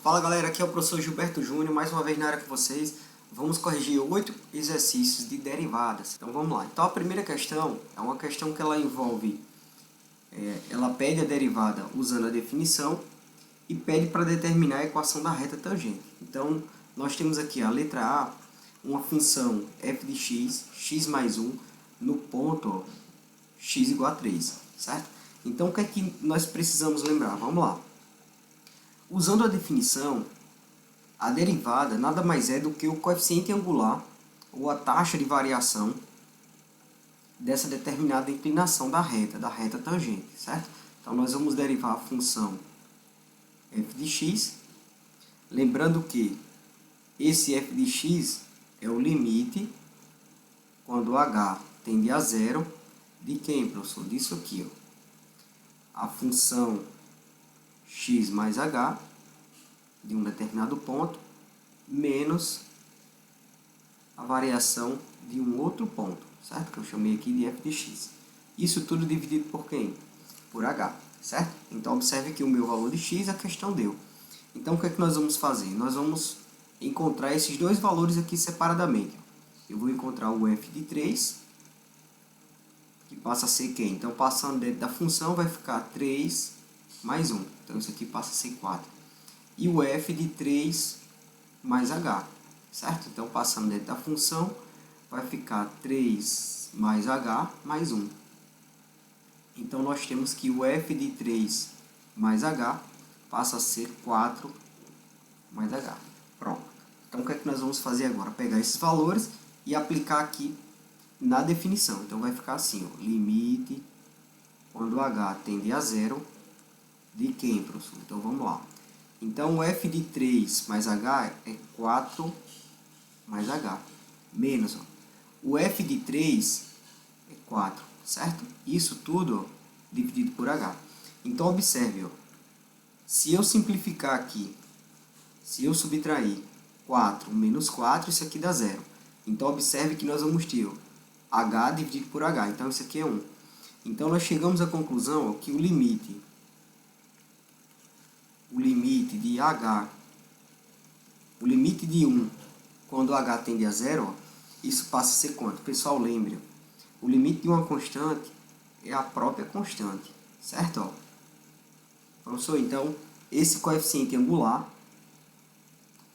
Fala galera, aqui é o professor Gilberto Júnior, mais uma vez na área com vocês. Vamos corrigir 8 exercícios de derivadas. Então vamos lá. Então a primeira questão é uma questão que ela envolve, ela pede a derivada usando a definição e pede para determinar a equação da reta tangente. Então nós temos aqui a letra A, uma função f de x, x mais 1, no ponto x igual a 3, certo? Então o que é que nós precisamos lembrar? Vamos lá. Usando a definição, a derivada nada mais é do que o coeficiente angular ou a taxa de variação dessa determinada inclinação da reta tangente, certo? Então nós vamos derivar a função f de x, lembrando que esse f de x é o limite quando h tende a zero de quem, professor? Disso aqui, ó. A função x mais h de um determinado ponto menos a variação de um outro ponto, certo? Que eu chamei aqui de f de x. Isso tudo dividido por quem? Por h, certo? Então observe que o meu valor de x a questão deu. Então o que é que nós vamos fazer? Nós vamos encontrar esses dois valores aqui separadamente. Eu vou encontrar o f de 3, que passa a ser quem? Então passando dentro da função vai ficar 3 mais 1. Então isso aqui passa a ser 4. E o f de 3 mais h, certo? Então passando dentro da função vai ficar 3 mais h mais 1. Então nós temos que o f de 3 mais h passa a ser 4 mais h. Pronto. Então o que é que nós vamos fazer agora? Pegar esses valores e aplicar aqui na definição. Então vai ficar assim, ó, limite quando h tende a zero de quem, professor? Então vamos lá. Então o f de 3 mais h é 4 mais h, menos, ó, o f de 3 é 4, certo? Isso tudo, ó, dividido por h. Então observe, ó, se eu simplificar aqui, se eu subtrair 4 menos 4, isso aqui dá zero. Então observe que nós vamos ter, ó, h dividido por h, então isso aqui é 1. Então nós chegamos à conclusão, ó, que o limite de h, o limite de 1 quando h tende a zero, ó, isso passa a ser quanto? Pessoal, lembre, o limite de uma constante é a própria constante, certo? Ó, professor, então, esse coeficiente angular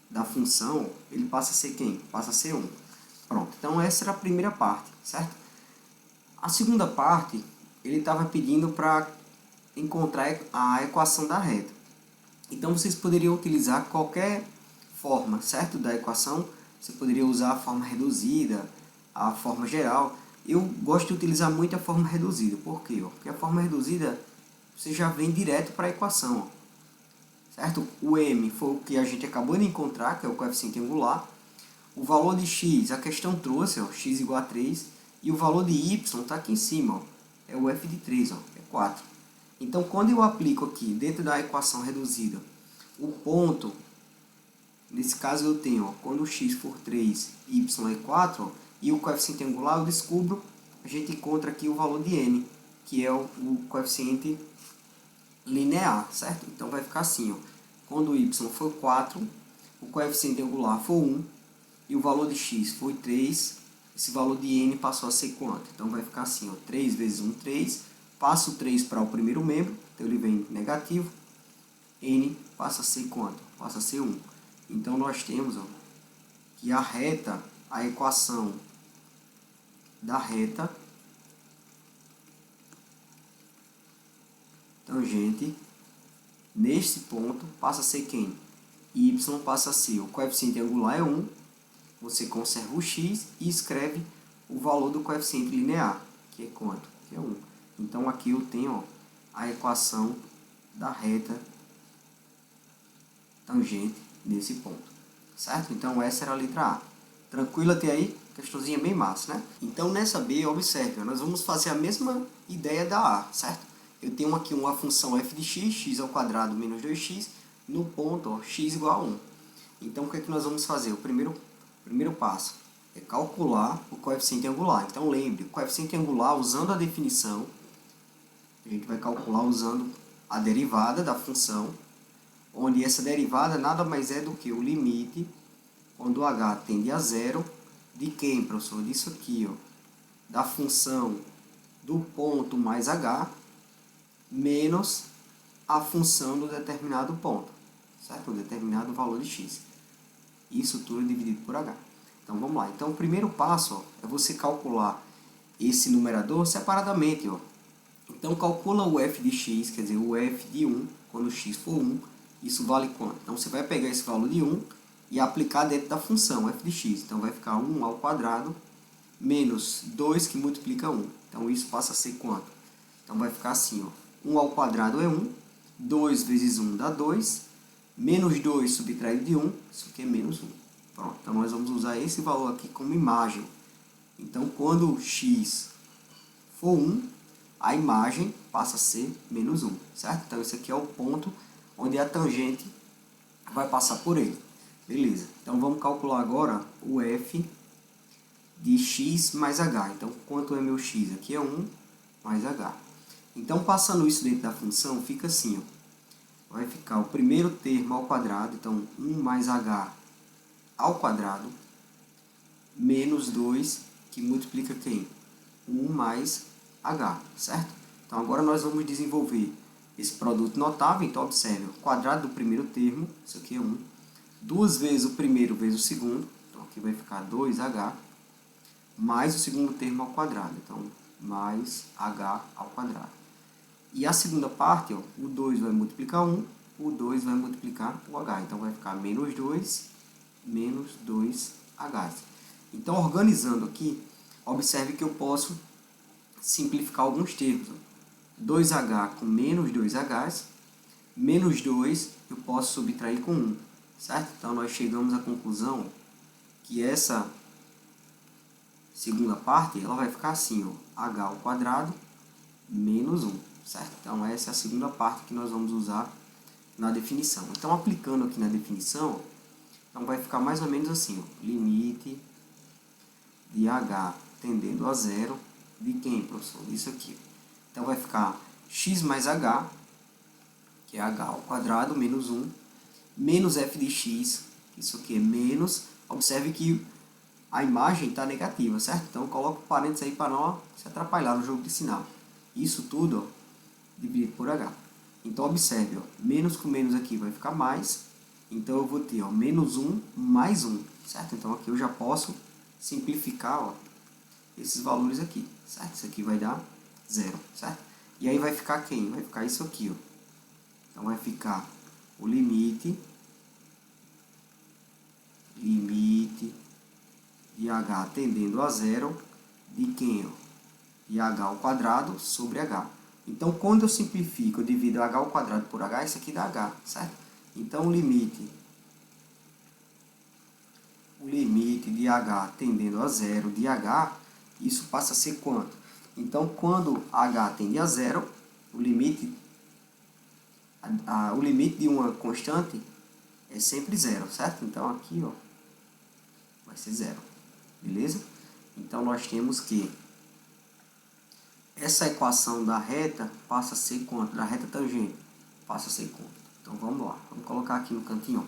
da função, ele passa a ser quem? Passa a ser 1. Pronto, então essa era a primeira parte, certo? A segunda parte, ele estava pedindo para encontrar a equação da reta. Então, vocês poderiam utilizar qualquer forma, certo, da equação. Você poderia usar a forma reduzida, a forma geral. Eu gosto de utilizar muito a forma reduzida. Por quê? Porque a forma reduzida, você já vem direto para a equação, ó, certo? O m foi o que a gente acabou de encontrar, que é o coeficiente angular. O valor de x, a questão trouxe, ó, x igual a 3. E o valor de y está aqui em cima, ó, é o f de 3, ó, é 4. Então, quando eu aplico aqui, dentro da equação reduzida, o ponto, nesse caso eu tenho, ó, quando x for 3, y é 4, ó, e o coeficiente angular eu descubro, a gente encontra aqui o valor de n, que é o coeficiente linear, certo? Então vai ficar assim, ó, quando y for 4, o coeficiente angular for 1, e o valor de x foi 3, esse valor de n passou a ser quanto? Então vai ficar assim, ó, 3 vezes 1, 3, passo 3 para o primeiro membro, então ele vem negativo, n passa a ser quanto? Passa a ser 1. Então nós temos, ó, que a reta, a equação da reta tangente, neste ponto, passa a ser quem? Y passa a ser, o coeficiente angular é 1, você conserva o x e escreve o valor do coeficiente linear, que é quanto? Que é 1. Então aqui eu tenho, ó, a equação da reta tangente nesse ponto, certo? Então essa era a letra A. Tranquilo até aí? Questãozinha bem massa, né? Então nessa B, observe, nós vamos fazer a mesma ideia da A, certo? Eu tenho aqui uma função f de x, x ao quadrado menos 2x, no ponto, ó, x igual a 1. Então o que é que nós vamos fazer? O primeiro passo é calcular o coeficiente angular. Então lembre, o coeficiente angular, usando a definição, a gente vai calcular usando a derivada da função onde essa derivada nada mais é do que o limite, quando h tende a zero, de quem, professor? Disso aqui, ó, da função do ponto mais h, menos a função do determinado ponto, certo? O determinado valor de x. Isso tudo dividido por h. Então, vamos lá. Então, o primeiro passo, ó, é você calcular esse numerador separadamente, ó. Então, calcula o f de x, quer dizer, o f de 1, quando x for 1, isso vale quanto? Então, você vai pegar esse valor de 1 e aplicar dentro da função f de x. Então, vai ficar 1 ao quadrado menos 2 que multiplica 1. Então, isso passa a ser quanto? Então, vai ficar assim, ó. 1 ao quadrado é 1, 2 vezes 1 dá 2, menos 2 subtraído de 1, isso aqui é menos 1. Pronto, então nós vamos usar esse valor aqui como imagem. Então, quando x for 1, a imagem passa a ser menos 1, certo? Então, esse aqui é o ponto onde a tangente vai passar por ele. Beleza, então vamos calcular agora o f de x mais h. Então, quanto é meu x? Aqui é 1 mais h. Então, passando isso dentro da função, fica assim, ó. Vai ficar o primeiro termo ao quadrado, então 1 mais h ao quadrado, menos 2, que multiplica quem? 1 mais h, certo? Então, agora nós vamos desenvolver esse produto notável. Então, observe, o quadrado do primeiro termo, isso aqui é 1, 2 vezes o primeiro vezes o segundo, então aqui vai ficar 2h, mais o segundo termo ao quadrado, então mais h ao quadrado. E a segunda parte, ó, o 2 vai multiplicar 1, o 2 vai multiplicar o h, então vai ficar menos 2, menos 2h. Então, organizando aqui, observe que eu posso simplificar alguns termos. 2h com menos 2h, menos 2 eu posso subtrair com 1, certo? Então, nós chegamos à conclusão que essa segunda parte ela vai ficar assim, ó, h ao quadrado menos 1, certo? Então, essa é a segunda parte que nós vamos usar na definição. Então, aplicando aqui na definição, então vai ficar mais ou menos assim, ó, limite de h tendendo a zero, de quem, professor? Isso aqui. Então, vai ficar x mais h, que é h ao quadrado, menos 1, menos f de x, isso aqui é menos, observe que a imagem está negativa, certo? Então, coloca o parênteses aí para não se atrapalhar no jogo de sinal. Isso tudo, ó, dividido por h. Então, observe, ó, menos com menos aqui vai ficar mais, então eu vou ter, ó, menos 1 mais 1, certo? Então, aqui eu já posso simplificar, ó, esses valores aqui, certo? Isso aqui vai dar 0, certo? E aí vai ficar quem? Vai ficar isso aqui, ó. Então, vai ficar o limite de h tendendo a zero, de quem? Ó? De h ao quadrado sobre h. Então, quando eu simplifico, eu divido h ao quadrado por h, isso aqui dá h, certo? Então, o limite de h tendendo a zero de h, isso passa a ser quanto? Então, quando h tende a zero, o limite de uma constante é sempre zero, certo? Então, aqui, ó, vai ser zero, beleza? Então, nós temos que essa equação da reta passa a ser quanto? Da reta tangente passa a ser quanto? Então, vamos lá. Vamos colocar aqui no cantinho, ó.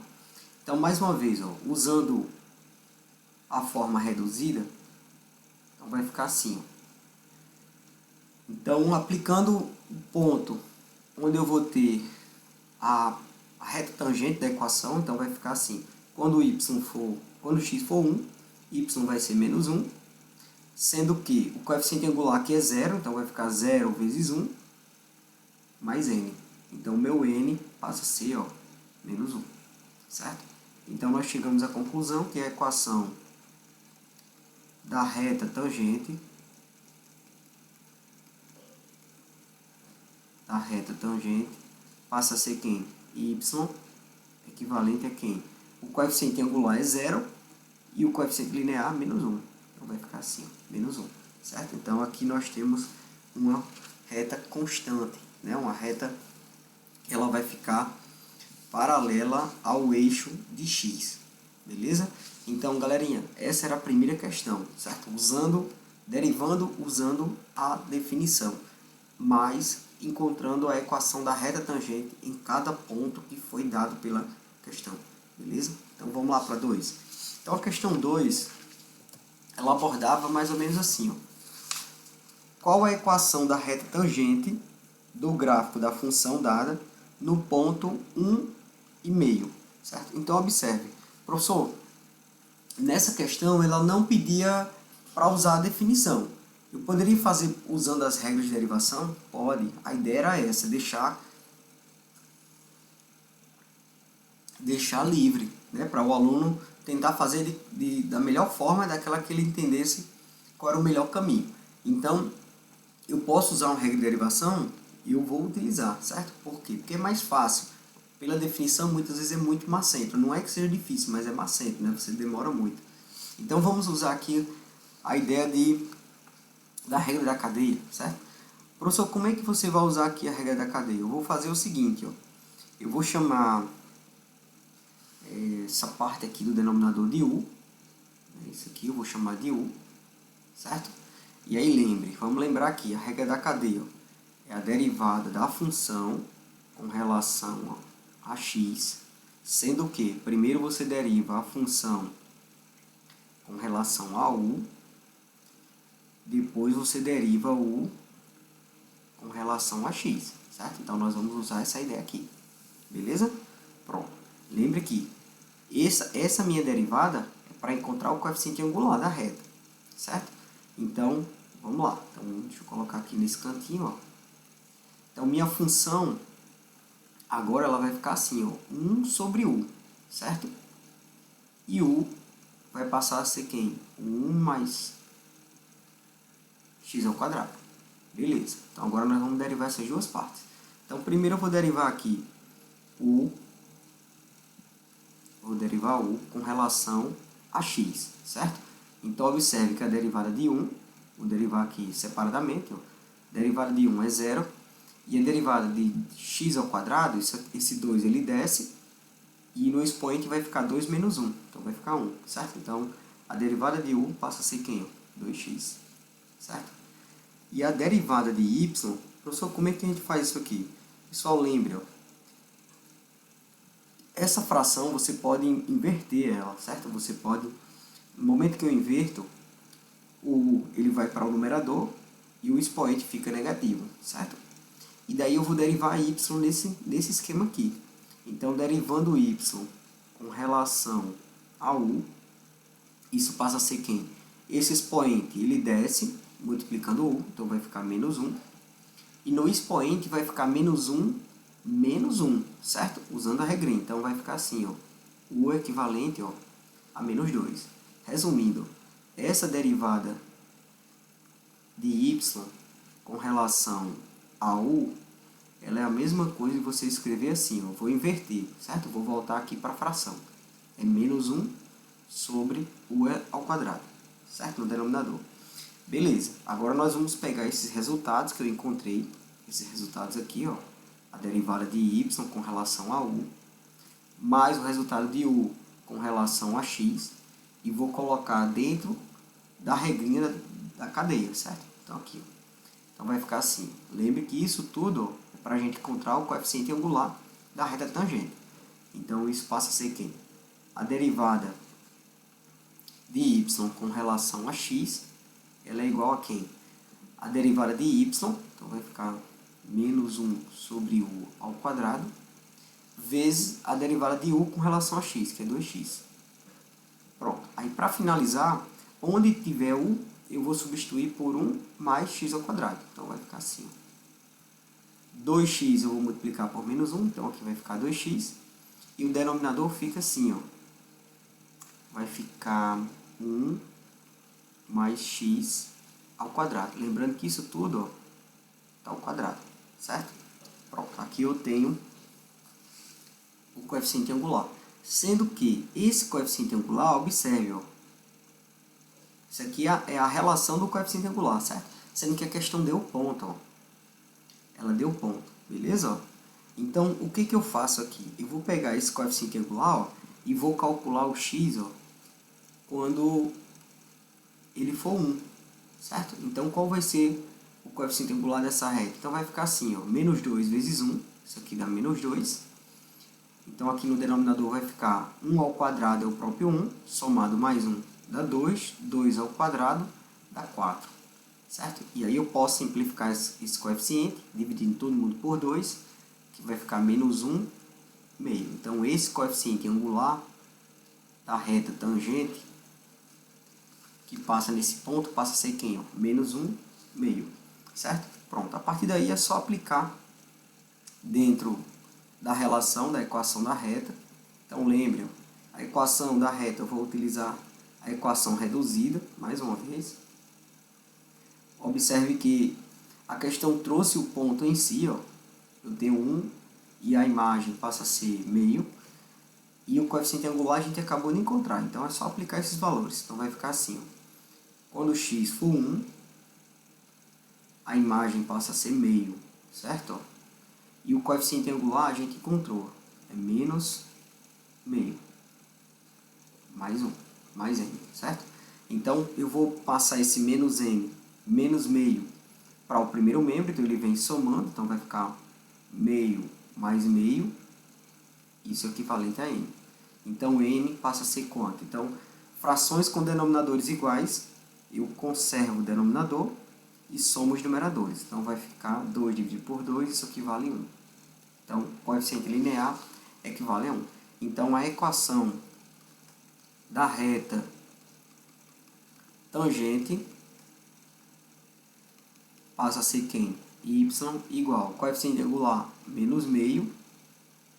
Então, mais uma vez, ó, usando a forma reduzida, então vai ficar assim, ó. Então, aplicando o ponto onde eu vou ter a reta tangente da equação, então vai ficar assim. Quando x for 1, y vai ser menos 1, sendo que o coeficiente angular aqui é 0, então vai ficar 0 vezes 1 mais n. Então, o meu n passa a ser, ó, menos 1, certo? Então, nós chegamos à conclusão que a equação da reta tangente passa a ser quem? Y equivalente a quem? O coeficiente angular é 0 e o coeficiente linear menos 1. Então, vai ficar assim, ó, menos 1, certo? Então, aqui nós temos uma reta constante, né? Uma reta que ela vai ficar paralela ao eixo de x, beleza? Então, galerinha, essa era a primeira questão, certo? Derivando usando a definição, mais encontrando a equação da reta tangente em cada ponto que foi dado pela questão, beleza? Então vamos lá para 2. Então a questão 2, ela abordava mais ou menos assim, ó. Qual a equação da reta tangente do gráfico da função dada no ponto 1,5, certo? Então observe, professor, nessa questão ela não pedia para usar a definição. Eu poderia fazer usando as regras de derivação? Pode. A ideia era essa, deixar livre, né, para o aluno tentar fazer da melhor forma, daquela que ele entendesse qual era o melhor caminho. Então, eu posso usar uma regra de derivação e eu vou utilizar, certo? Por quê? Porque é mais fácil. Pela definição, muitas vezes é muito macento. Não é que seja difícil, mas é macento, né? Você demora muito. Então, vamos usar aqui a ideia da regra da cadeia, certo? Professor, como é que você vai usar aqui a regra da cadeia? Eu vou fazer o seguinte, ó. Eu vou chamar essa parte aqui do denominador de U. Isso aqui eu vou chamar de U, certo? E aí lembre, vamos lembrar aqui, a regra da cadeia, ó, é a derivada da função com relação a x, sendo que primeiro você deriva a função com relação a u, depois você deriva u com relação a x, certo? Então nós vamos usar essa ideia aqui, beleza? Pronto. Lembre que essa minha derivada é para encontrar o coeficiente angular da reta, certo? Então, vamos lá. Então, deixa eu colocar aqui nesse cantinho, ó. Então, minha função, agora ela vai ficar assim, ó, 1 sobre u, certo? E u vai passar a ser quem? 1 mais x ao quadrado. Beleza. Então, agora nós vamos derivar essas duas partes. Então, primeiro eu vou derivar aqui u com relação a x, certo? Então, observe que a derivada de 1, vou derivar aqui separadamente, ó, a derivada de 1 é 0, e a derivada de x ao quadrado, esse 2 ele desce, e no expoente vai ficar 2 menos 1, então vai ficar 1, certo? Então, a derivada de u passa a ser quem? 2x, certo? E a derivada de y, professor, como é que a gente faz isso aqui? Pessoal, lembre, ó, essa fração você pode inverter ela, certo? Você pode, no momento que eu inverto, ele vai para o numerador e o expoente fica negativo, certo? E daí eu vou derivar y nesse esquema aqui. Então, derivando y com relação a u, isso passa a ser quem? Esse expoente, ele desce, multiplicando u, então vai ficar menos 1. E no expoente vai ficar menos 1, menos 1, certo? Usando a regrinha. Então, vai ficar assim, ó, u é equivalente, ó, a menos 2. Resumindo, essa derivada de y com relação a u, ela é a mesma coisa de você escrever assim, ó, vou inverter, certo? Vou voltar aqui para a fração. É menos 1 sobre u ao quadrado, certo? No denominador. Beleza, agora nós vamos pegar esses resultados que eu encontrei, esses resultados aqui, ó, a derivada de y com relação a u, mais o resultado de u com relação a x, e vou colocar dentro da regrinha da cadeia, certo? Então, aqui, ó. Então, vai ficar assim. Lembre que isso tudo é para a gente encontrar o coeficiente angular da reta tangente. Então, isso passa a ser quem? A derivada de y com relação a x, ela é igual a quem? A derivada de y, então vai ficar menos 1 sobre u ao quadrado, vezes a derivada de u com relação a x, que é 2x. Pronto. Aí, para finalizar, onde tiver u, eu vou substituir por 1 mais x ao quadrado. Então, vai ficar assim. 2x eu vou multiplicar por menos 1, então aqui vai ficar 2x. E o denominador fica assim, ó. Vai ficar 1 mais x ao quadrado. Lembrando que isso tudo está ao quadrado, certo? Pronto, aqui eu tenho o coeficiente angular. Sendo que esse coeficiente angular, observe, ó, isso aqui é a relação do coeficiente angular, certo? Sendo que a questão deu ponto, ó. Ela deu ponto, beleza? Ó? Então, o que eu faço aqui? Eu vou pegar esse coeficiente angular, ó, e vou calcular o x, ó, quando ele for 1, certo? Então, qual vai ser o coeficiente angular dessa reta? Então vai ficar assim, ó, menos 2 vezes 1, isso aqui dá menos 2. Então aqui no denominador vai ficar 1 ao quadrado é o próprio 1, somado mais 1 dá 2, 2 ao quadrado dá 4, certo? E aí eu posso simplificar esse coeficiente, dividindo todo mundo por 2, que vai ficar menos 1 meio. Então esse coeficiente angular da reta tangente, que passa nesse ponto, passa a ser quem? Ó? Menos 1 meio, certo? Pronto, a partir daí é só aplicar dentro da relação da equação da reta. Então lembre, a equação da reta eu vou utilizar a equação reduzida, mais uma vez. Observe que a questão trouxe o ponto em si, ó. Eu tenho 1 e a imagem passa a ser meio. E o coeficiente angular a gente acabou de encontrar, então é só aplicar esses valores. Então vai ficar assim, ó. Quando x for 1, a imagem passa a ser meio, certo? E o coeficiente angular a gente encontrou, é menos meio, mais 1, mais m, certo? Então eu vou passar esse menos m, menos meio, para o primeiro membro, então ele vem somando, então vai ficar meio mais meio, isso é equivalente a n. Então n passa a ser quanto? Então, frações com denominadores iguais, eu conservo o denominador e somo os numeradores. Então vai ficar 2 dividido por 2, isso equivale a 1. Então, coeficiente linear equivale a 1. Então, a equação da reta tangente passa a ser quem? Y igual coeficiente angular menos meio,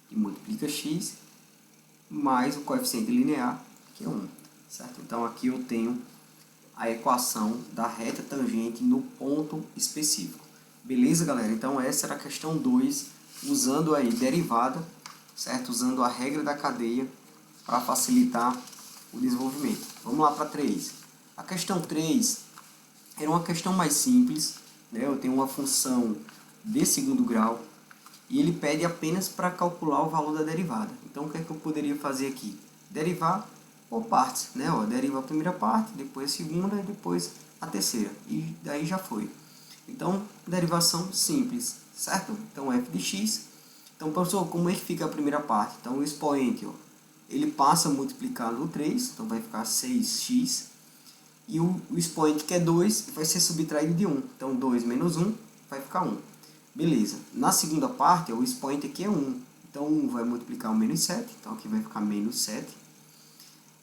que multiplica x, mais o coeficiente linear, que é 1. Certo? Então, aqui eu tenho a equação da reta tangente no ponto específico. Beleza, galera? Então, essa era a questão 2, usando aí derivada, certo? Usando a regra da cadeia para facilitar o desenvolvimento. Vamos lá para 3. A questão 3 era uma questão mais simples, né? Eu tenho uma função de segundo grau e ele pede apenas para calcular o valor da derivada. Então, o que é que eu poderia fazer aqui? Derivar por partes, né? Ó, deriva a primeira parte, depois a segunda e depois a terceira. E daí já foi. Então, derivação simples, certo? Então, f de x. Então, professor, como é que fica a primeira parte? Então, o expoente, ó, ele passa multiplicando o 3, então vai ficar 6x. E o expoente, que é 2, vai ser subtraído de 1. Então, 2 menos 1 vai ficar 1. Beleza. Na segunda parte, ó, o expoente aqui é 1. Então, 1 vai multiplicar o menos 7. Então, aqui vai ficar menos 7.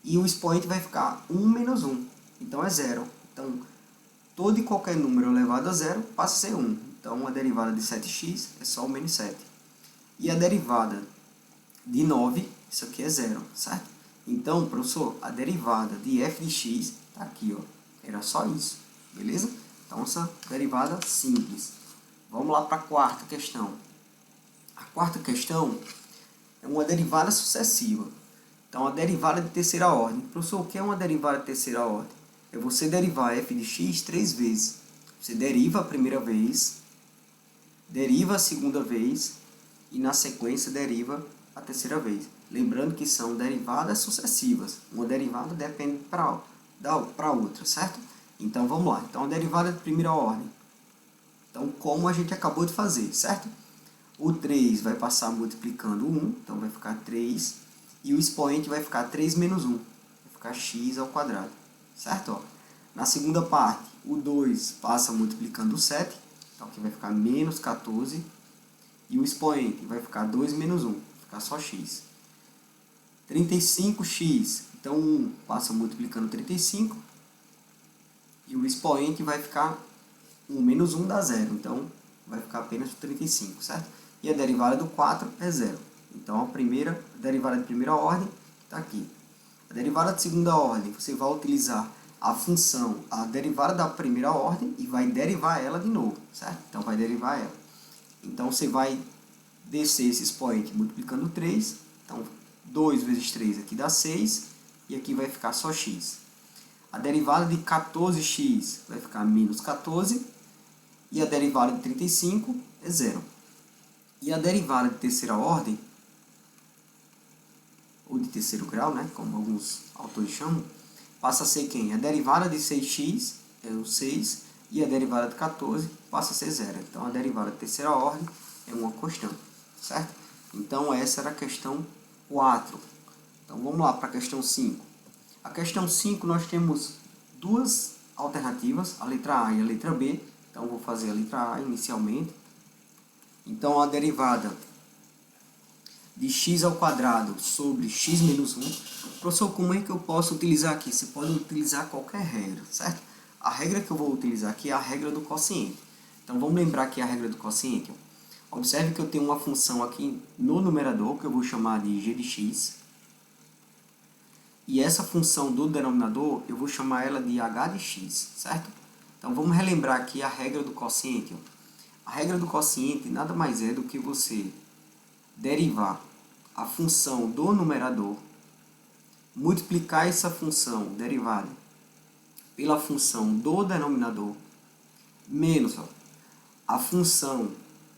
E o expoente vai ficar 1 menos 1. Então, é 0. Então, todo e qualquer número elevado a 0 passa a ser 1. Então, a derivada de 7x é só o menos 7. E a derivada de 9, isso aqui é 0, certo? Então, professor, a derivada de f de x está aqui, ó. Era só isso, beleza? Então, essa derivada simples. Vamos lá para a quarta questão. A quarta questão é uma derivada sucessiva. Então, a derivada de terceira ordem. Professor, o que é uma derivada de terceira ordem? É você derivar f de x 3 vezes. Você deriva a primeira vez, deriva a segunda vez e, na sequência, deriva a terceira vez. Lembrando que são derivadas sucessivas. Uma derivada depende para outra, certo? Então, vamos lá. Então, a derivada de primeira ordem. Então, como a gente acabou de fazer, certo? O 3 vai passar multiplicando o 1, então vai ficar 3. E o expoente vai ficar 3 menos 1, vai ficar x ao quadrado, certo? Ó, na segunda parte, o 2 passa multiplicando o 7, então aqui vai ficar menos 14. E o expoente vai ficar 2 menos 1, vai ficar só x. 35x, então 1 passa multiplicando 35. E o expoente vai ficar 1 menos 1 dá 0, então vai ficar apenas 35, certo? E a derivada do 4 é 0. Então, a derivada de primeira ordem está aqui. A derivada de segunda ordem, você vai utilizar a função, a derivada da primeira ordem e vai derivar ela de novo, certo? Então, vai derivar ela. Então, você vai descer esse expoente multiplicando 3. Então, 2 vezes 3 aqui dá 6. E aqui vai ficar só x. A derivada de 14x vai ficar menos 14. E a derivada de 35 é 0. E a derivada de terceira ordem, ou de terceiro grau, né, como alguns autores chamam, passa a ser quem? A derivada de 6x é o 6 E a derivada de 14 passa a ser zero. Então, a derivada de terceira ordem é uma constante, certo? Então, essa era a questão 4. Então, vamos lá para a questão 5. A questão 5, nós temos duas alternativas, a letra A e a letra B. Então, vou fazer a letra A inicialmente. Então, a derivada de x ao quadrado sobre x menos 1. Professor, como é que eu posso utilizar aqui? Você pode utilizar qualquer regra, certo? A regra que eu vou utilizar aqui é a regra do quociente. Então, vamos lembrar aqui a regra do quociente. Observe que eu tenho uma função aqui no numerador, que eu vou chamar de g de x. E essa função do denominador, eu vou chamar ela de h de x, certo? Então, vamos relembrar aqui a regra do quociente. A regra do quociente nada mais é do que você derivar a função do numerador, multiplicar essa função derivada pela função do denominador, menos a função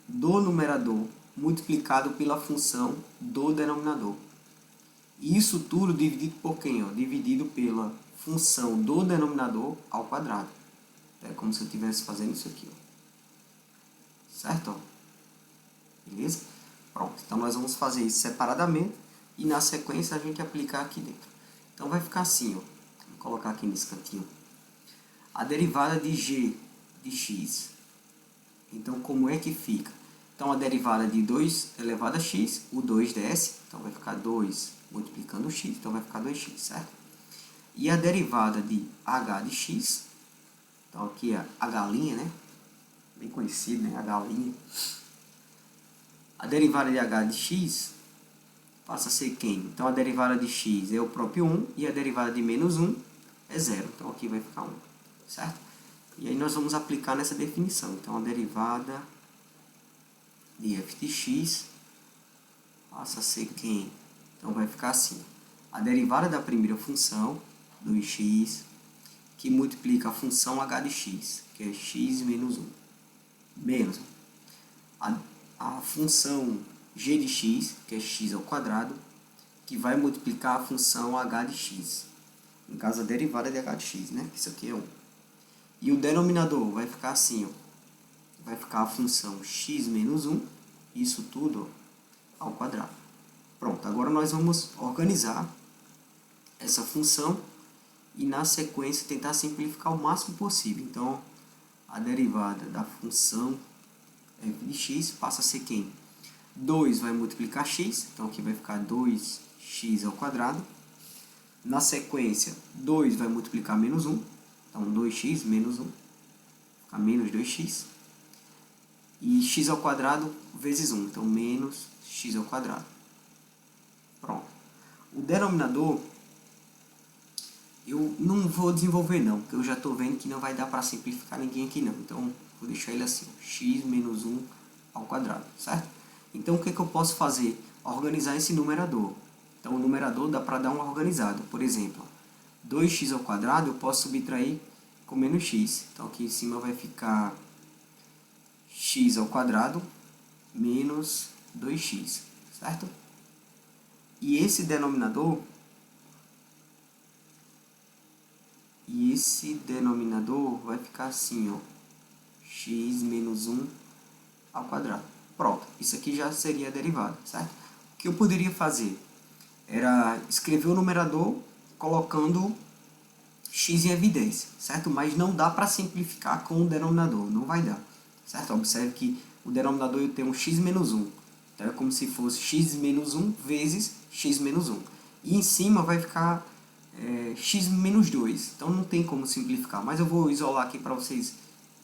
do numerador multiplicado pela função do denominador. E isso tudo dividido por quem? Dividido pela função do denominador ao quadrado. É como se eu estivesse fazendo isso aqui. Certo? Beleza? Pronto. Então, nós vamos fazer isso separadamente e na sequência a gente aplicar aqui dentro. Então, vai ficar assim. Vou colocar aqui nesse cantinho. A derivada de g de x. Então, como é que fica? Então, a derivada de 2 elevado a x, o 2 desce. Então, vai ficar 2 multiplicando o x. Então, vai ficar 2x, certo? E a derivada de h de x. Então, aqui é a galinha, né? Bem conhecido, né? A galinha. A derivada de h de x passa a ser quem? Então, a derivada de x é o próprio 1 e a derivada de menos 1 é 0. Então, aqui vai ficar 1, certo? E aí, nós vamos aplicar nessa definição. Então, a derivada de f de x passa a ser quem? Então, vai ficar assim. A derivada da primeira função, 2x, que multiplica a função h de x, que é x menos 1, menos a função g de x, que é x ao quadrado, que vai multiplicar a função h de x. No caso, a derivada de h de x, né? Isso aqui é 1. E o denominador vai ficar assim, vai ficar a função x menos 1, isso tudo ao quadrado. Pronto, agora nós vamos organizar essa função e na sequência tentar simplificar o máximo possível. Então, a derivada da função f de x passa a ser quem? 2 vai multiplicar x, então aqui vai ficar 2x ao quadrado. Na sequência, 2 vai multiplicar menos 1, então 2x menos 1, fica menos 2x. E x ao quadrado vezes 1, então menos x ao quadrado. Pronto. O denominador, eu não vou desenvolver não, porque eu já estou vendo que não vai dar para simplificar ninguém aqui não. Então, vou deixar ele assim, x menos 1 ao quadrado, certo? Então, o que eu posso fazer? Organizar esse numerador. Então, o numerador dá para dar uma organizada. Por exemplo, 2x ao quadrado eu posso subtrair com menos x. Então, aqui em cima vai ficar x ao quadrado menos 2x, certo? E esse denominador vai ficar assim, x menos 1 ao quadrado. Pronto, isso aqui já seria a derivada, certo? O que eu poderia fazer era escrever o numerador colocando x em evidência, certo? Mas não dá para simplificar com o denominador, não vai dar, certo? Observe que o denominador eu tenho x menos 1, então é como se fosse x menos 1 vezes x menos 1. E em cima vai ficar x menos 2, então não tem como simplificar, mas eu vou isolar aqui para vocês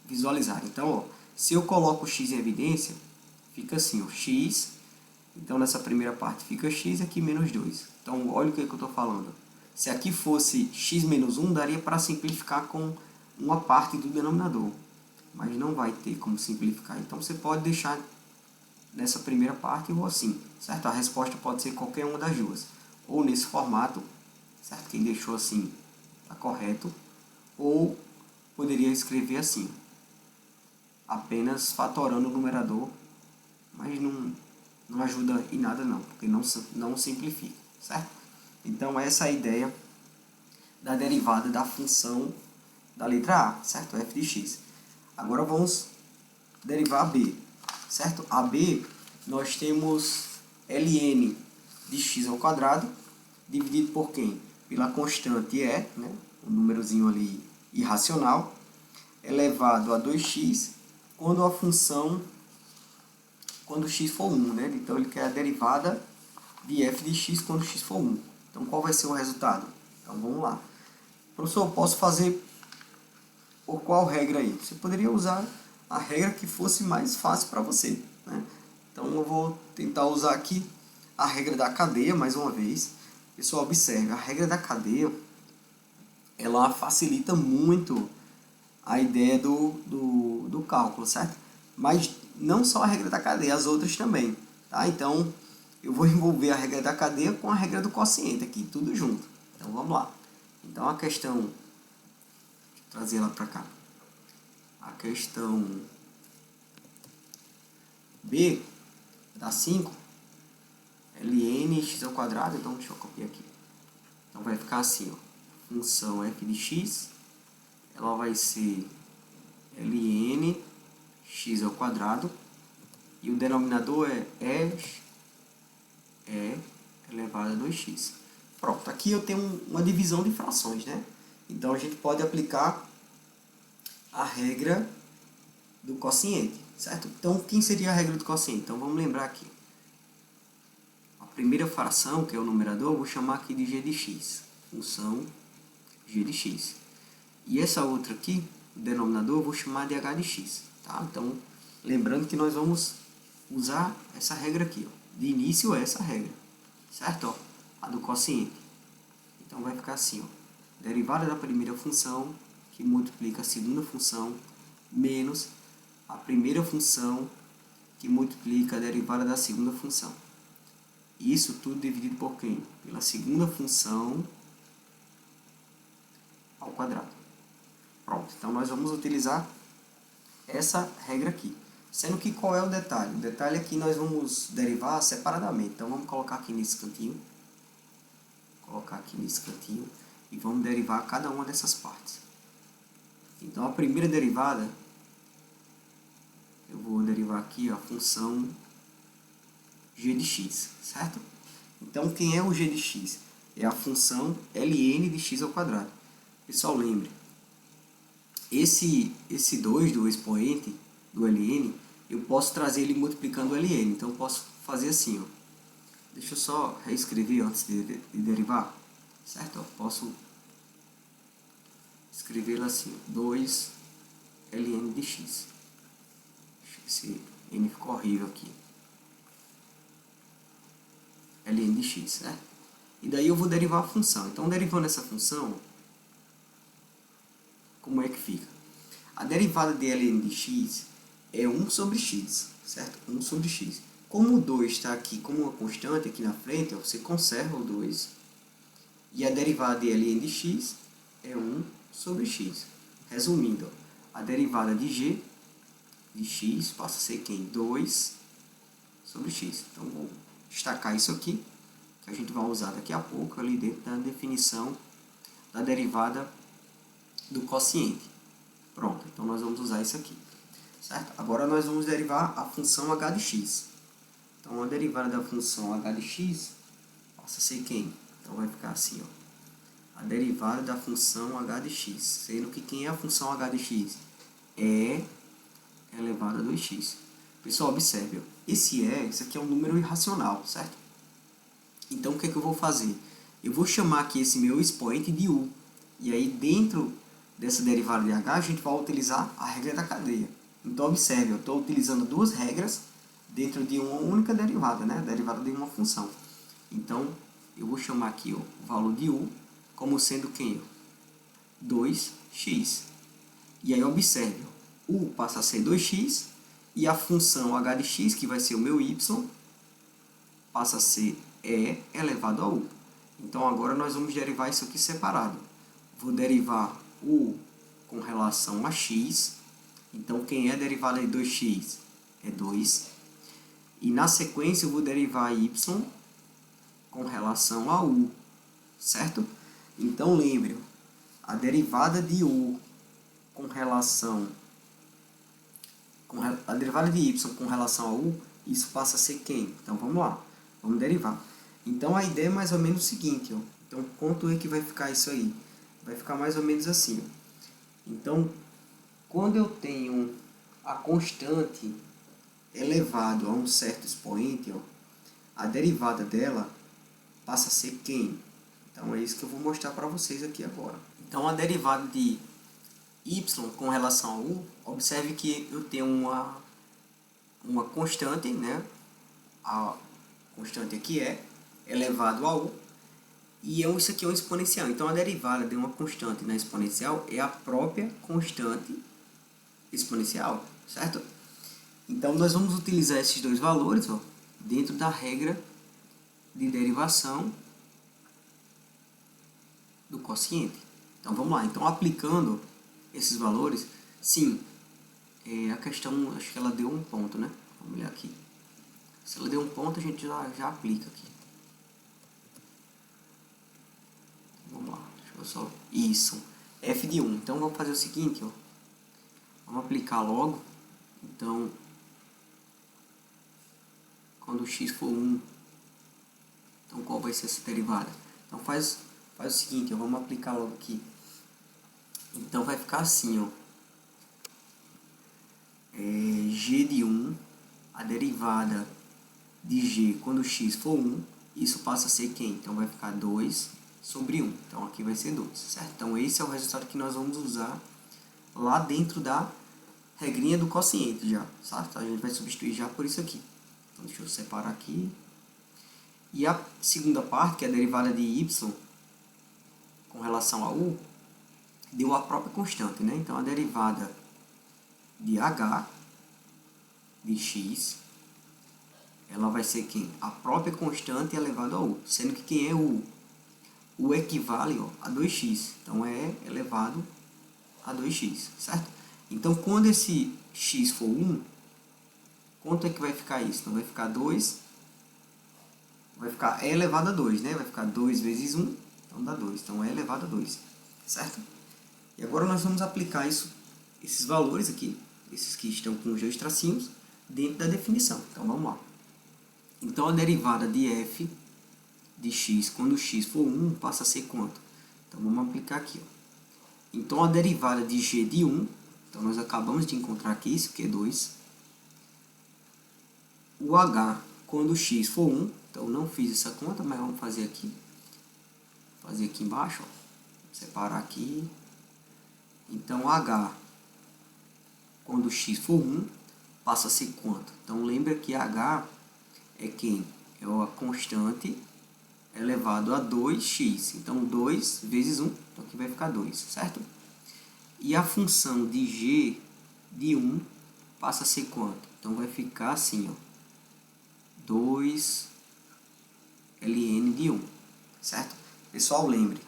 visualizarem. Então, se eu coloco o x em evidência, fica assim, x, então nessa primeira parte fica x aqui menos 2. Então, olha o que eu estou falando. Se aqui fosse x menos 1, daria para simplificar com uma parte do denominador, mas não vai ter como simplificar. Então, você pode deixar nessa primeira parte ou assim, certo? A resposta pode ser qualquer uma das duas, ou nesse formato, certo? Quem deixou assim está correto, ou poderia escrever assim, apenas fatorando o numerador, mas não ajuda em nada não, porque não simplifica, certo? Então essa é a ideia da derivada da função da letra A, certo? f de x. Agora vamos derivar AB, certo? AB, nós temos ln de x ao quadrado, dividido por quem? Pela constante E, né? O númerozinho ali irracional, elevado a 2x, quando a função, quando x for 1, né? Então ele quer a derivada de f de x quando x for 1. Então qual vai ser o resultado? Então vamos lá. Professor, eu posso fazer por qual regra aí? Você poderia usar a regra que fosse mais fácil para você, né? Então eu vou tentar usar aqui a regra da cadeia mais uma vez. Pessoal, observe, a regra da cadeia ela facilita muito a ideia do cálculo, certo? Mas não só a regra da cadeia, as outras também, tá? Então eu vou envolver a regra da cadeia com a regra do quociente aqui, tudo junto. Então vamos lá. Então a questão, deixa eu trazer ela para cá. A questão B dá 5, ln x ao quadrado, então deixa eu copiar aqui. Então vai ficar assim, ó, função f de x, ela vai ser ln x ao quadrado, e o denominador é e elevado a 2x. Pronto, aqui eu tenho uma divisão de frações, né? Então a gente pode aplicar a regra do quociente, certo? Então, quem seria a regra do quociente? Então, vamos lembrar aqui. A primeira fração, que é o numerador, eu vou chamar aqui de g de x. Função g de x. E essa outra aqui, o denominador, eu vou chamar de h de x. Tá? Então, lembrando que nós vamos usar essa regra aqui. Ó. De início, essa regra. Certo? Ó, a do quociente. Então, vai ficar assim. Ó. Derivada da primeira função, que multiplica a segunda função, menos a primeira função que multiplica a derivada da segunda função. Isso tudo dividido por quem? Pela segunda função ao quadrado. Pronto, então nós vamos utilizar essa regra aqui. Sendo que qual é o detalhe? O detalhe é que nós vamos derivar separadamente. Então vamos colocar aqui nesse cantinho. Colocar aqui nesse cantinho. E vamos derivar cada uma dessas partes. Então a primeira derivada, eu vou derivar aqui a função g de x, certo? Então, quem é o g de x? É a função ln de x ao quadrado. Pessoal, lembre, esse 2 do expoente, do ln, eu posso trazer ele multiplicando o ln. Então, eu posso fazer assim, ó. Deixa eu só reescrever antes de derivar, certo? Eu posso escrevê-lo assim, 2 ln de x. Esse n ficou horrível aqui. ln de x, certo? E daí eu vou derivar a função. Então, derivando essa função, como é que fica? A derivada de ln de x é 1 sobre x, certo? 1 sobre x. Como o 2 está aqui como uma constante aqui na frente, você conserva o 2. E a derivada de ln de x é 1 sobre x. Resumindo, a derivada de g de x passa a ser quem? 2 sobre x. Então, vou destacar isso aqui, que a gente vai usar daqui a pouco, ali dentro da definição da derivada do quociente. Pronto, então nós vamos usar isso aqui. Certo? Agora nós vamos derivar a função h de x. Então, a derivada da função h de x passa a ser quem? Então, vai ficar assim, ó. A derivada da função h de x, sendo que quem é a função h de x? É elevado a 2x. Pessoal, observe, ó. Isso aqui é um número irracional, certo? Então, o que é que eu vou fazer? Eu vou chamar aqui esse meu expoente de u. E aí, dentro dessa derivada de h, a gente vai utilizar a regra da cadeia. Então, observe, eu estou utilizando duas regras dentro de uma única derivada, né? Derivada de uma função. Então, eu vou chamar aqui ó, o valor de u como sendo quem? 2x. E aí, observe, u passa a ser 2x e a função h de x, que vai ser o meu y, passa a ser e elevado a u. Então, agora nós vamos derivar isso aqui separado. Vou derivar u com relação a x. Então, quem é a derivada de 2x? É 2. E na sequência, eu vou derivar y com relação a u. Certo? Então, lembre, a derivada de u com relação a derivada de y com relação a u, isso passa a ser quem? Então, vamos lá. Vamos derivar. Então, a ideia é mais ou menos o seguinte, ó. Então, quanto é que vai ficar isso aí? Vai ficar mais ou menos assim, ó. Então, quando eu tenho a constante elevado a um certo expoente, ó, a derivada dela passa a ser quem? Então, é isso que eu vou mostrar para vocês aqui agora. Então, a derivada de y com relação a u, observe que eu tenho uma constante, né? A constante aqui é elevado a u, e isso aqui é um exponencial. Então, a derivada de uma constante na exponencial é a própria constante exponencial, certo? Então, nós vamos utilizar esses dois valores, ó, dentro da regra de derivação do quociente. Então, vamos lá. Então, aplicando esses valores, sim, a questão, acho que ela deu um ponto, né? Vamos olhar aqui. Se ela deu um ponto, a gente já aplica aqui. Vamos lá, deixa eu só... Isso, f de 1. Então, vamos fazer o seguinte, ó. Vamos aplicar logo. Então, quando o x for 1, então qual vai ser essa derivada? Então, faz o seguinte, ó, vamos aplicar logo aqui. Então, vai ficar assim, ó. G de 1, a derivada de g quando x for 1, isso passa a ser quem? Então, vai ficar 2 sobre 1. Então, aqui vai ser 2, certo? Então, esse é o resultado que nós vamos usar lá dentro da regrinha do quociente já, certo? Então, a gente vai substituir já por isso aqui. Então, deixa eu separar aqui. E a segunda parte, que é a derivada de y com relação a u, deu a própria constante, né? Então, a derivada de h de x, ela vai ser quem? A própria constante elevada a u, sendo que quem é u? U equivale, ó, a 2x, então é elevado a 2x, certo? Então, quando esse x for 1, quanto é que vai ficar isso? Então, vai ficar 2, vai ficar e elevado a 2, né? Vai ficar 2 vezes 1, então dá 2, então é elevado a 2, certo? E agora nós vamos aplicar esses valores aqui, esses que estão com os dois tracinhos, dentro da definição. Então, vamos lá. Então, a derivada de f de x, quando x for 1, passa a ser quanto? Então, vamos aplicar aqui, ó. Então, a derivada de g de 1, então nós acabamos de encontrar aqui isso, que é 2. O h, quando x for 1, então não fiz essa conta, mas vamos fazer aqui. Fazer aqui embaixo, ó. Separar aqui. Então, h, quando x for 1, passa a ser quanto? Então, lembra que h é quem? É a constante elevado a 2x. Então, 2 vezes 1, então aqui vai ficar 2, certo? E a função de g de 1 passa a ser quanto? Então, vai ficar assim, ó, 2 ln de 1, certo? Pessoal, lembre,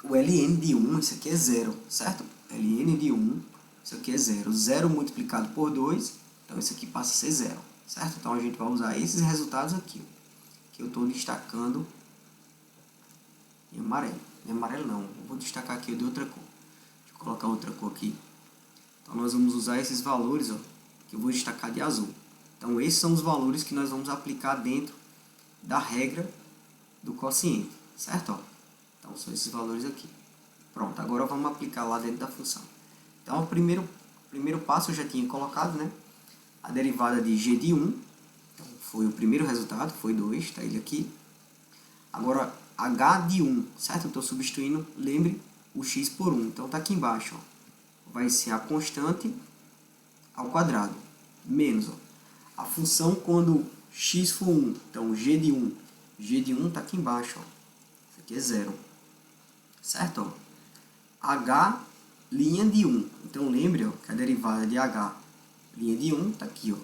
o ln de 1, isso aqui é 0, certo? ln de 1, isso aqui é 0. 0 multiplicado por 2, então isso aqui passa a ser 0, certo? Então, a gente vai usar esses resultados aqui, ó, que eu estou destacando em amarelo. Em amarelo não, eu vou destacar aqui de outra cor. Deixa eu colocar outra cor aqui. Então, nós vamos usar esses valores, ó, que eu vou destacar de azul. Então, esses são os valores que nós vamos aplicar dentro da regra do quociente, certo? Ó, então, são esses valores aqui. Pronto, agora vamos aplicar lá dentro da função. Então, o primeiro passo eu já tinha colocado, né? A derivada de g de 1, então, foi o primeiro resultado, foi 2, está ele aqui. Agora, h de 1, certo? Eu estou substituindo, lembre, o x por 1. Então, está aqui embaixo, ó, vai ser a constante ao quadrado, menos, ó, a função quando x for 1. Então, g de 1 está aqui embaixo, ó. Isso aqui é 0, certo? Ó. h linha de 1. Então, lembre, ó, que a derivada de h linha de 1 está aqui, ó.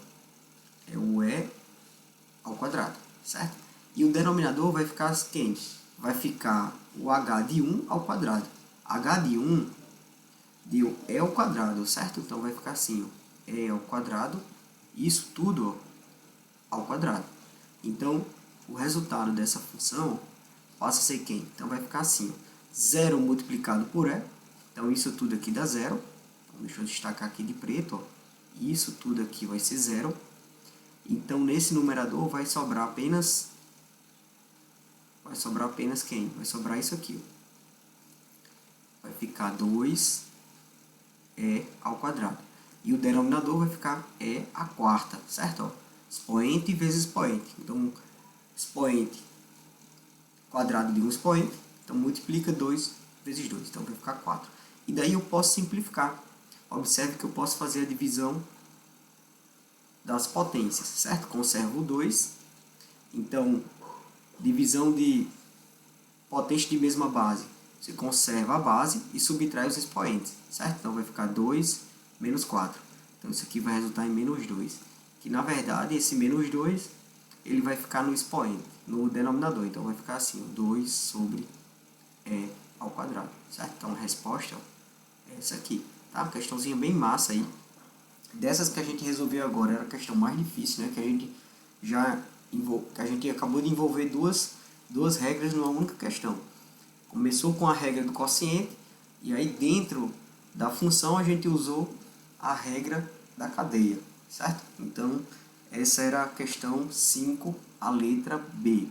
É o e ao quadrado, certo? E o denominador vai ficar quem? Vai ficar o h de 1 ao quadrado. h de 1 deu e ao quadrado, certo? Então, vai ficar assim, ó, e ao quadrado, isso tudo, ó, ao quadrado. Então, o resultado dessa função passa a ser quem? Então, vai ficar assim, ó, 0 multiplicado por e. Então, isso tudo aqui dá 0. Então, deixa eu destacar aqui de preto, ó. Isso tudo aqui vai ser zero. Então, nesse numerador vai sobrar apenas quem? Vai sobrar isso aqui, ó. Vai ficar 2e ao quadrado. E o denominador vai ficar e à quarta, certo? Ó, expoente vezes expoente. Então, expoente quadrado de um expoente. Então, multiplica 2 vezes 2. Então, vai ficar 4. E daí eu posso simplificar. Observe que eu posso fazer a divisão das potências, certo? Conservo o 2. Então, divisão de potência de mesma base. Você conserva a base e subtrai os expoentes, certo? Então, vai ficar 2 menos 4. Então, isso aqui vai resultar em menos 2. Que, na verdade, esse menos 2, ele vai ficar no expoente, no denominador. Então, vai ficar assim, 2 sobre e ao quadrado, certo? Então, a resposta é essa aqui, tá? Uma questãozinha bem massa aí. Dessas que a gente resolveu agora, era a questão mais difícil, né? Que a gente acabou de envolver duas regras numa única questão. Começou com a regra do quociente, e aí dentro da função a gente usou a regra da cadeia, certo? Então, essa era a questão 5, a letra B.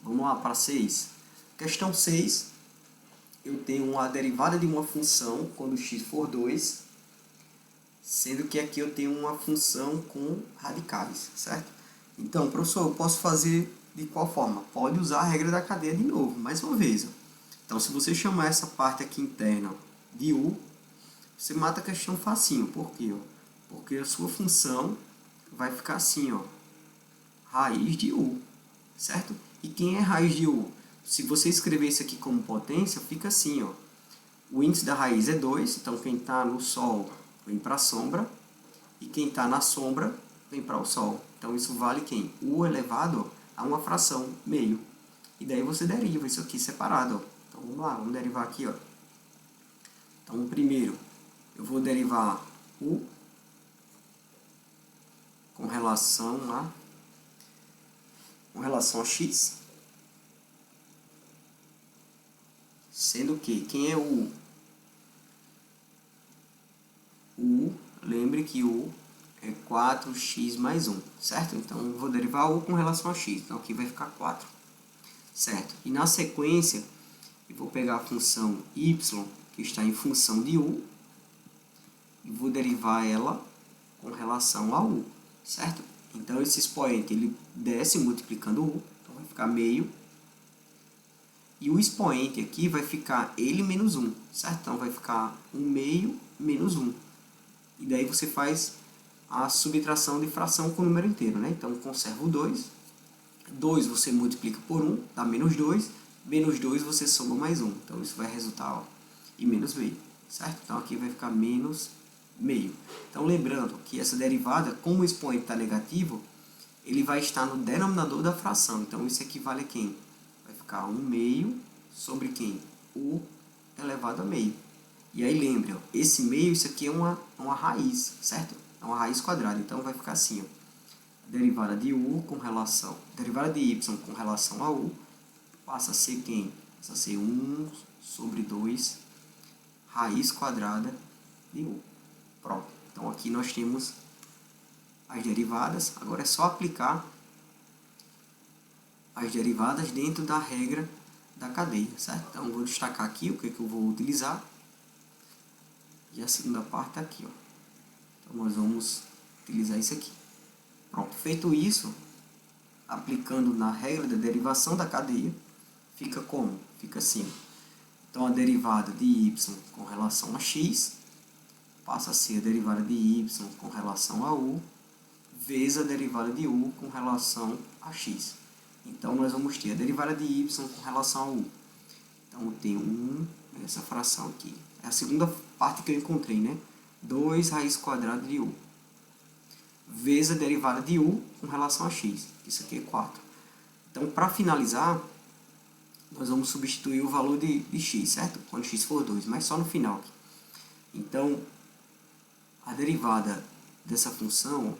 Vamos lá para 6. Questão 6, eu tenho a derivada de uma função quando x for 2, sendo que aqui eu tenho uma função com radicais, certo? Então, professor, eu posso fazer de qual forma? Pode usar a regra da cadeia de novo, mais uma vez. Então, se você chamar essa parte aqui interna de u, você mata a questão facinho. Por quê? Porque a sua função vai ficar assim, ó, raiz de u, certo? E quem é raiz de u? Se você escrever isso aqui como potência, fica assim, ó. O índice da raiz é 2, então quem está no Sol vem para a sombra, e quem está na sombra vem para o Sol. Então isso vale quem? U elevado a uma fração, meio. E daí você deriva isso aqui separado, ó. Então vamos lá, vamos derivar aqui, ó. Então primeiro eu vou derivar U com relação a x, sendo que quem é o U? U, lembre que U é 4x mais 1, certo? Então eu vou derivar U com relação a x, então aqui vai ficar 4, certo? E na sequência eu vou pegar a função y, que está em função de U, e vou derivar ela com relação a U, certo? Então esse expoente ele desce multiplicando U, então vai ficar meio. E o expoente aqui vai ficar ele menos 1, certo? Então vai ficar 1 meio menos 1. E daí você faz a subtração de fração com o número inteiro, né? Então conserva o 2. 2 você multiplica por 1, dá menos 2. Menos 2 você soma mais 1. Então isso vai resultar, ó, em menos meio, certo? Então aqui vai ficar menos meio. Então lembrando que essa derivada, como o expoente está negativo, ele vai estar no denominador da fração. Então isso equivale a quem? Vai ficar 1 meio sobre quem? U elevado a meio. E aí lembre, ó, esse meio, isso aqui é uma raiz, certo? É uma raiz quadrada. Então vai ficar assim, ó, derivada de u com relação, derivada de y com relação a u, passa a ser quem? Passa a ser 1 sobre 2 raiz quadrada de u. Pronto. Então aqui nós temos as derivadas. Agora é só aplicar as derivadas dentro da regra da cadeia, certo? Então vou destacar aqui o que eu vou utilizar. E a segunda parte está aqui, ó. Então nós vamos utilizar isso aqui. Pronto, feito isso, aplicando na regra da derivação da cadeia, fica como? Fica assim. Então a derivada de y com relação a x passa a ser a derivada de y com relação a u vezes a derivada de u com relação a x. Então nós vamos ter a derivada de y com relação a u. Então eu tenho essa fração aqui. É a segunda parte que eu encontrei, né? 2 raiz quadrada de u vezes a derivada de u com relação a x. Isso aqui é 4. Então, para finalizar, nós vamos substituir o valor de x, certo? Quando x for 2, mas só no final aqui. Então, a derivada dessa função,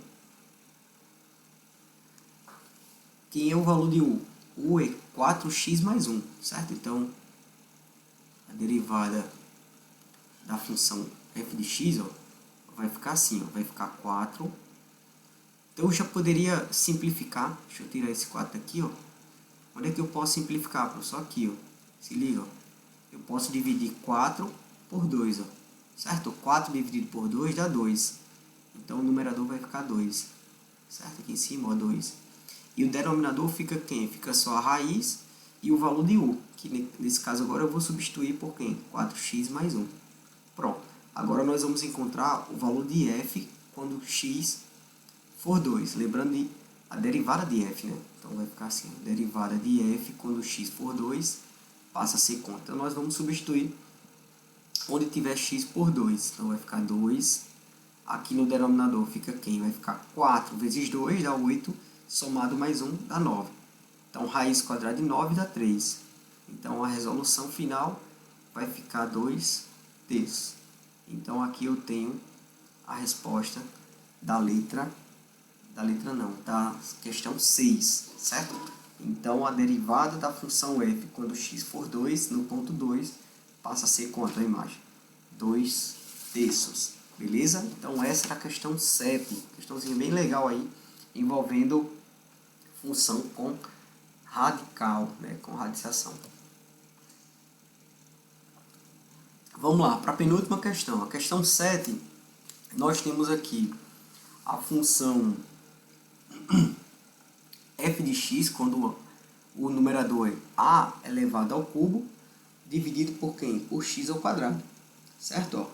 quem é o valor de u? U é 4x mais 1, certo? Então, a derivada da função f de x, ó, vai ficar assim, ó, vai ficar 4. Então eu já poderia simplificar. Deixa eu tirar esse 4 aqui, ó. Onde é que eu posso simplificar, professor? Aqui, ó. Se liga, ó. Eu posso dividir 4 por 2, ó. Certo? 4 dividido por 2 dá 2. Então o numerador vai ficar 2. Certo? Aqui em cima, ó, 2. E o denominador fica quem? Fica só a raiz e o valor de u. Que nesse caso agora eu vou substituir por quem? 4x mais 1. Pronto. Agora nós vamos encontrar o valor de f quando x for 2. Lembrando de a derivada de f, né? Então vai ficar assim, a derivada de f quando x for 2 passa a ser quanto? Então nós vamos substituir onde tiver x por 2. Então vai ficar 2. Aqui no denominador fica quem? Vai ficar 4 vezes 2 dá 8, somado mais 1 dá 9. Então raiz quadrada de 9 dá 3. Então a resolução final vai ficar 2 terços. Então aqui eu tenho a resposta da questão 6, certo? Então a derivada da função f quando x for 2, no ponto 2, passa a ser quanto a imagem? 2 terços, beleza? Então essa era a questão 7, questãozinha bem legal aí, envolvendo função com radical, né, com radiciação. Vamos lá, para a penúltima questão. A questão 7, nós temos aqui a função f de x, quando o numerador é a elevado ao cubo, dividido por quem? Por x ao quadrado, certo? Ó.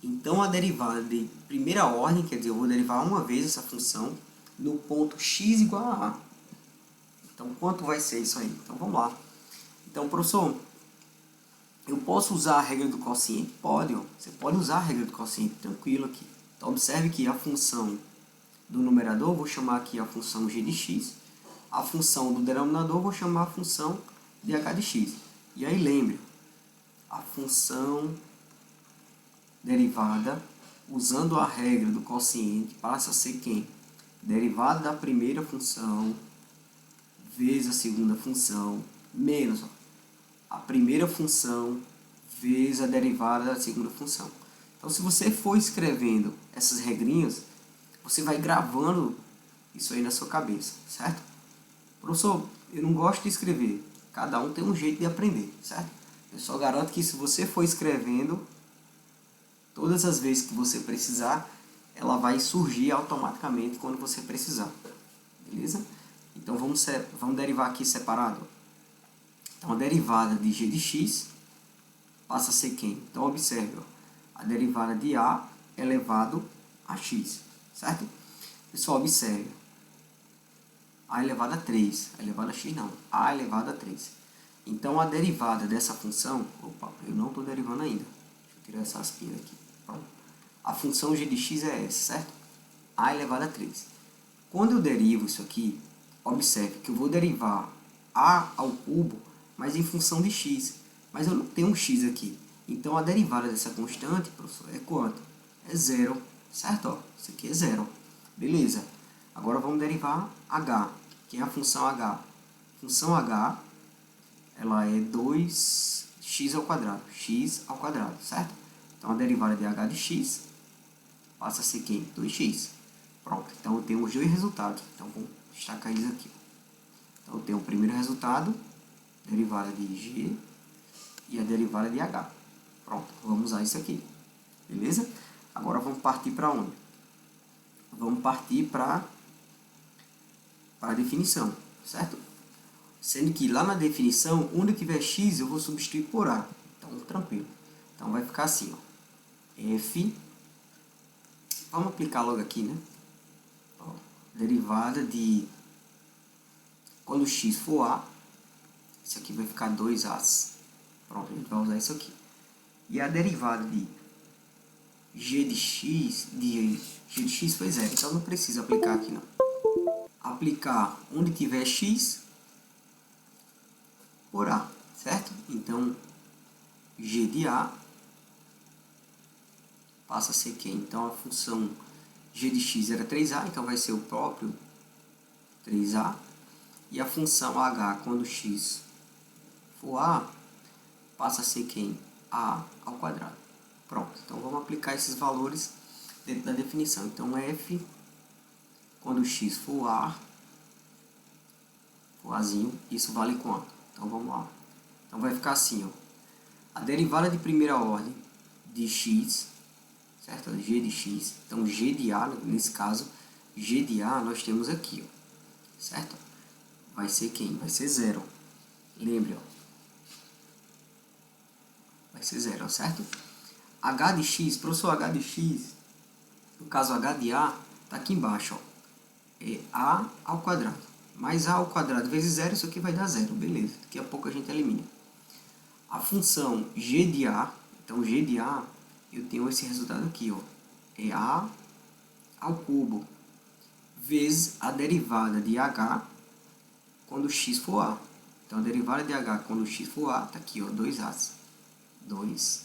Então, a derivada de primeira ordem, quer dizer, eu vou derivar uma vez essa função no ponto x igual a a. Então, quanto vai ser isso aí? Então, vamos lá. Então, professor, eu posso usar a regra do quociente? Pode, ó. Você pode usar a regra do quociente, tranquilo aqui. Então, observe que a função do numerador, vou chamar aqui a função g de x. A função do denominador, vou chamar a função de h de x. E aí, lembre, a função derivada, usando a regra do quociente, passa a ser quem? Derivada da primeira função vezes a segunda função, menos a primeira função vezes a derivada da segunda função. Então, se você for escrevendo essas regrinhas, você vai gravando isso aí na sua cabeça, certo? Professor, eu não gosto de escrever. Cada um tem um jeito de aprender, certo? Eu só garanto que se você for escrevendo, todas as vezes que você precisar, ela vai surgir automaticamente quando você precisar. Beleza? Então, vamos derivar aqui separado. Então, a derivada de g de x passa a ser quem? Então, observe, ó, a derivada de a elevado a x, certo? Pessoal, observe. A elevado a 3. A elevado a x não. A elevado a 3. Então, a derivada dessa função... Opa, eu não estou derivando ainda. Deixa eu tirar essa aspira aqui. Pronto. A função g de x é essa, certo? A elevado a 3. Quando eu derivo isso aqui, observe que eu vou derivar a ao cubo, mas em função de x. Mas eu não tenho um x aqui. Então, a derivada dessa constante, professor, é quanto? É 0, certo? Ó, isso aqui é 0. Beleza. Agora, vamos derivar h, que é a função h. A função h, ela é 2x ao quadrado. X ao quadrado, certo? Então, a derivada de h de x passa a ser quem? 2x. Pronto. Então, eu tenho os dois resultados. Então, vou destacar eles aqui. Então, eu tenho o primeiro resultado, derivada de g e a derivada de h. Pronto, vamos usar isso aqui. Beleza? Agora vamos partir para onde? Vamos partir para a definição, certo? Sendo que lá na definição, onde tiver x, eu vou substituir por a. Então, tranquilo. Então, vai ficar assim, ó. F, vamos aplicar logo aqui, né? Ó, derivada de, quando x for a, isso aqui vai ficar 2a's. Pronto, a gente vai usar isso aqui. E a derivada de g de x foi 0. Então, não precisa aplicar aqui, não. Aplicar onde tiver x por a, certo? Então, g de a passa a ser quem? Então, a função g de x era 3a, então vai ser o próprio 3a. E a função h, quando x for a, passa a ser quem? A ao quadrado. Pronto, então vamos aplicar esses valores dentro da definição. Então, f, quando x for A, for Azinho, isso vale quanto? Então, vamos lá. Então, vai ficar assim, ó. A derivada de primeira ordem de x, certo? G de x. Então, g de A, nesse caso, g de A nós temos aqui, ó. Certo? Vai ser quem? Vai ser 0. Lembre, ó. Vai ser 0, certo? H de x, professor, H de x, no caso H de A, está aqui embaixo, ó. É A ao quadrado. Mais A ao quadrado vezes 0, isso aqui vai dar 0, beleza. Daqui a pouco a gente elimina. A função g de A, então g de A, eu tenho esse resultado aqui, ó. É A ao cubo vezes a derivada de H quando x for A. Então, a derivada de H quando x for A, está aqui, ó, 2As. 2As.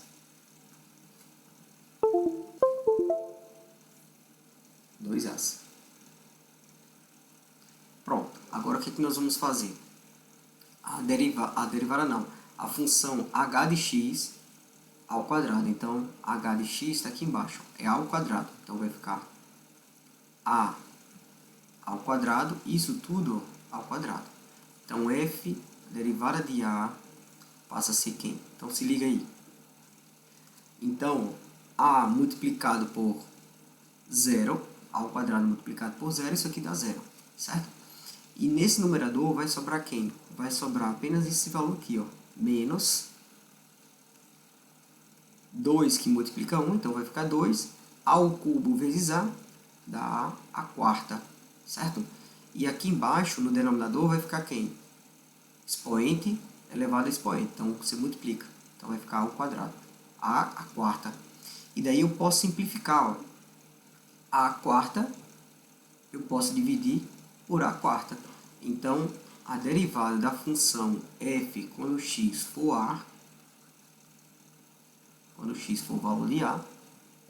Pronto. Agora, o que nós vamos fazer? A derivada não. A função h de x ao quadrado. Então, h de x está aqui embaixo. É a ao quadrado. Então, vai ficar a ao quadrado. Isso tudo ao quadrado. Então, f, derivada de a, passa a ser quem? Então, se liga aí. Então, a multiplicado por 0, ao quadrado multiplicado por 0, isso aqui dá 0, certo? E nesse numerador vai sobrar quem? Vai sobrar apenas esse valor aqui, ó, menos 2 que multiplica 1, então vai ficar 2, ao cubo vezes a, dá a quarta, certo? E aqui embaixo, no denominador, vai ficar quem? Expoente elevado a expoente, então você multiplica, então vai ficar ao quadrado, a quarta. E daí eu posso simplificar, ó, a quarta eu posso dividir por a quarta. Então, a derivada da função f quando x for A, quando x for o valor de A,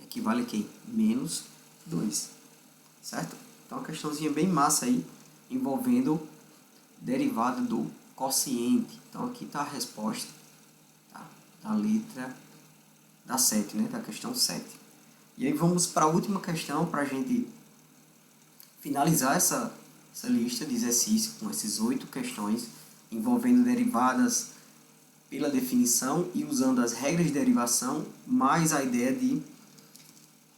equivale a quem? Menos 2. Certo? Então, uma questãozinha bem massa aí, envolvendo derivada do quociente. Então, aqui está a resposta, tá? Da letra da 7, né? Da questão 7. E aí, vamos para a última questão, para a gente finalizar essa lista de exercícios com essas 8 questões envolvendo derivadas pela definição e usando as regras de derivação, mais a ideia de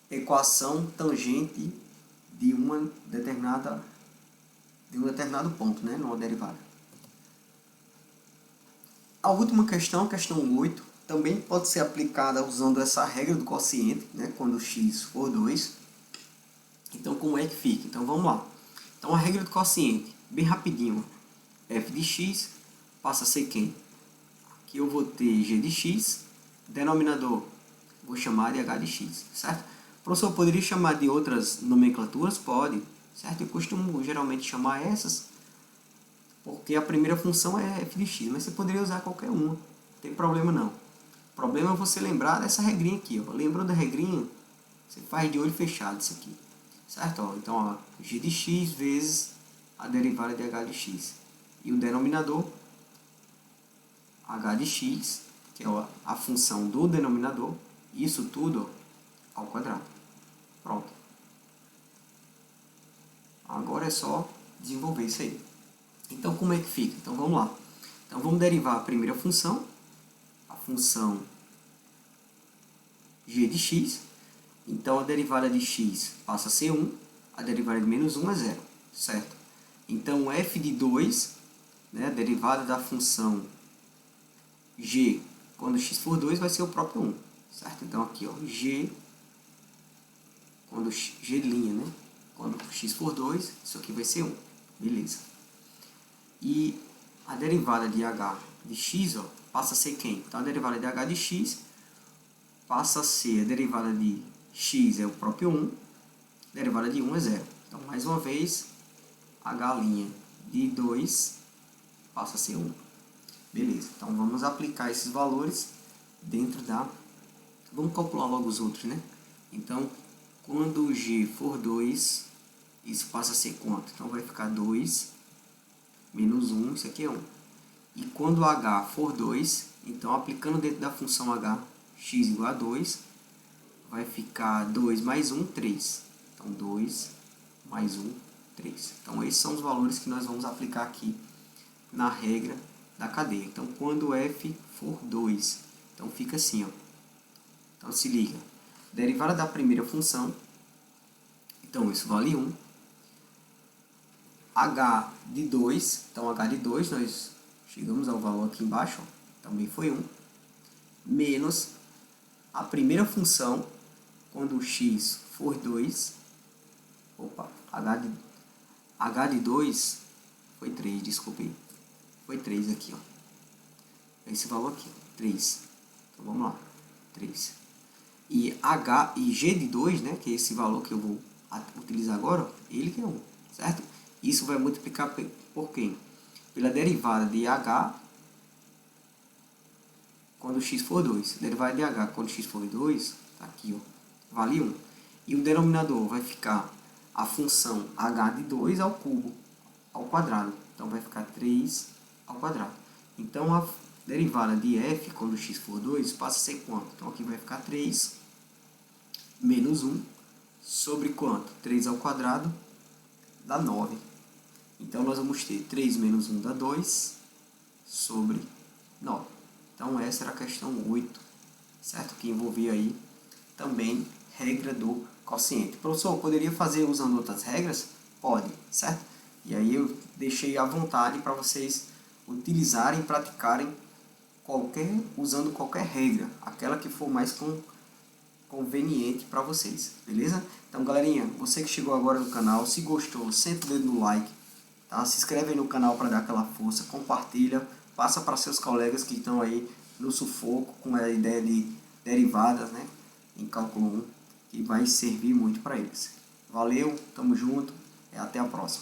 equação tangente de um determinado ponto, né, numa derivada. A última questão, questão 8, também pode ser aplicada usando essa regra do quociente, né, quando x for 2. Então, como é que fica? Então, vamos lá. Então, a regra do quociente, bem rapidinho, f de x passa a ser quem? Aqui eu vou ter g de x, denominador, vou chamar de h de x, certo? O professor poderia chamar de outras nomenclaturas? Pode, certo? Eu costumo geralmente chamar essas, porque a primeira função é f de x, mas você poderia usar qualquer uma, não tem problema não. O problema é você lembrar dessa regrinha aqui, ó. Lembrou da regrinha? Você faz de olho fechado isso aqui, certo? Ó, então, ó, g de x vezes a derivada de h de x. E o denominador, h de x, que é a função do denominador, isso tudo ao quadrado. Pronto. Agora é só desenvolver isso aí. Então, como é que fica? Então, vamos lá. Então, vamos derivar a primeira função, a função g de x. Então, a derivada de x passa a ser 1, a derivada de menos 1 é 0, certo? Então, f de 2, né, a derivada da função g quando x for 2 vai ser o próprio 1, certo? Então, aqui, ó, g, quando g', né? Quando x for 2, isso aqui vai ser 1, beleza. E a derivada de h de x, ó, passa a ser quem? Então, a derivada de h de x passa a ser a derivada de x é o próprio 1, a derivada de 1 é 0. Então, mais uma vez, h' de 2 passa a ser 1. Beleza, então vamos aplicar esses valores dentro da... Vamos calcular logo os outros, né? Então, quando g for 2, isso passa a ser quanto? Então, vai ficar 2 menos 1, isso aqui é 1. E quando h for 2, então, aplicando dentro da função h, x igual a 2, vai ficar 2 mais 1, 3. Então, 2 mais 1, 3. Então, esses são os valores que nós vamos aplicar aqui na regra da cadeia. Então, quando f for 2, então fica assim, ó. Então, se liga. Derivada da primeira função, então isso vale 1. H de 2, então H de 2, nós chegamos ao valor aqui embaixo, ó, também foi 1. Menos a primeira função, quando o x for 2, opa, H de 2 foi 3, desculpe, foi 3 aqui, ó. Esse valor aqui, ó, 3. Então vamos lá, 3. E H e G de 2, né, que é esse valor que eu vou utilizar agora, ó, ele que é 1, certo? Isso vai multiplicar por quem? Pela derivada de H quando x for 2. Derivada de H quando x for 2, tá aqui, ó, vale 1. E o denominador vai ficar a função H de 2 ao cubo, ao quadrado. Então vai ficar 3 ao quadrado. Então a derivada de f quando x for 2 passa a ser quanto? Então aqui vai ficar 3 menos 1 sobre quanto? 3 ao quadrado dá 9. Então nós vamos ter 3 menos 1 dá 2 sobre 9. Então essa era a questão 8, certo? Que envolvia aí também regra do quociente. Professor, eu poderia fazer usando outras regras? Pode, certo? E aí eu deixei à vontade para vocês utilizarem, praticarem usando qualquer regra, aquela que for mais conveniente para vocês, beleza? Então, galerinha, você que chegou agora no canal, se gostou, senta o dedo no like, tá? Se inscreve aí no canal para dar aquela força, compartilha, passa para seus colegas que estão aí no sufoco com a ideia de derivadas, né, em cálculo 1, que vai servir muito para eles. Valeu, tamo junto e até a próxima.